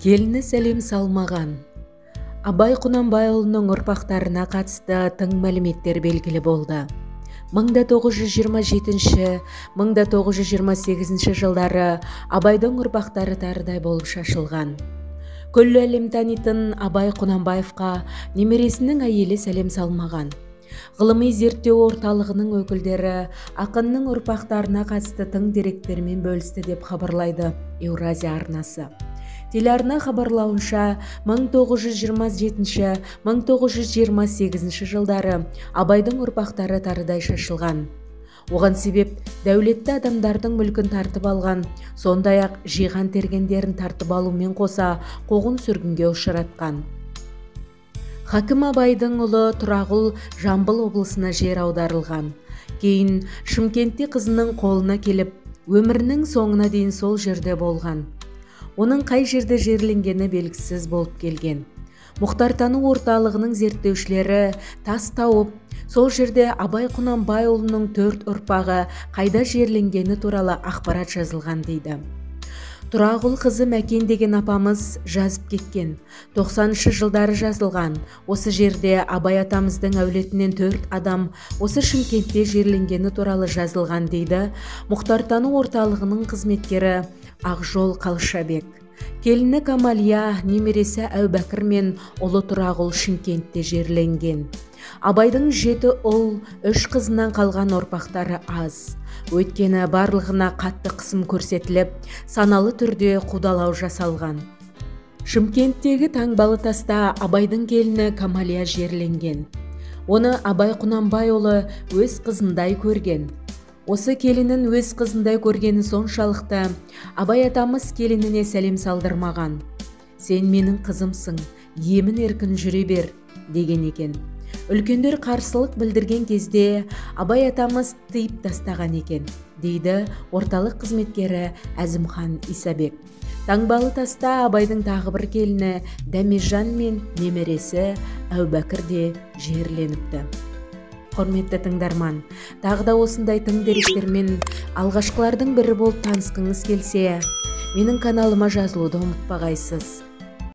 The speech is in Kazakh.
Келіні сәлем салмаған. Абай Құнанбайұлының ұрпақтарына қатысты тың мәліметтер белгілі болды. 1927-1928 жылдары Абайдың ұрпақтары тарыдай болып шашылған. Күллі әлем танитын Абай Құнанбаевқа немересінің әйелі сәлем салмаған. Ғылыми зерттеу орталығының өкілдері ақынның ұрпақтарына қатысты тың деректермен бөлісті деп хабарлайды Еуразия арнасы. Телеарна хабарлауынша 1927-1928 жылдары Абайдың ұрпақтары тарыдай шашылған. Оған себеп дәулетті адамдардың мүлкін тартып алған, сондай-ақ жиған тергендерін тартып алумен қоса қуғын сүргінге ұшыратқан. Хакім Абайдың ұлы Тұрағұл Жамбыл облысына жер аударылған. Кейін Шымкентте қызының қолына келіп, өмірінің соңына дейін сол жерде болған. Оның қай жерде жерленгені белгісіз болып келген. Мұхтартану орталығының зерттеушілері тас тауып, сол жерде Абай Құнанбайұлының 4 ұрпағы қайда жерленгені туралы ақпарат жазылған дейді. Тұрағұл қызы Мәкен деген апамыз жазып кеткен. 90-шы жылдары жазылған. Осы жерде Абай атамыздың әулетінен 4 адам осы Шымкентте жерленгені туралы жазылған дейді Мұхтартану орталығының қызметкері Ақжол Қалшабек. Келіні Камалия, немересі Әубәкір мен ұлы Тұрағұл Шымкентте жерленген. Абайдың 7 ұл, 3 қызынан қалған ұрпақтары аз. Өйткені барлығына қатты қысым көрсетіліп, саналы түрде қудалау жасалған. Шымкенттегі Таңбалы таста Абайдың келіні Камалия жерленген. Оны Абай Құнанбайұлы өз қызындай көрген. Осы келінін өз қызындай көргені соншалықты Абай атамыз келініне сәлем салдырмаған. «Сен менің қызымсың, емін еркін жүре бер» деген екен. Үлкендер қарсылық білдірген кезде Абай атамыз тыйып тастаған екен, дейді орталық қызметкері Әзімхан Исабек. Таңбалы таста Абайдың тағы бір келіні Дәмежан мен немересі Әубәкір де жерленіпті. Құрметті тыңдарман, тағы да осындай тың деректермен алғашқылардың бірі болып танысқыңыз келсе, менің каналыма жазылуды ұмытпағайсыз.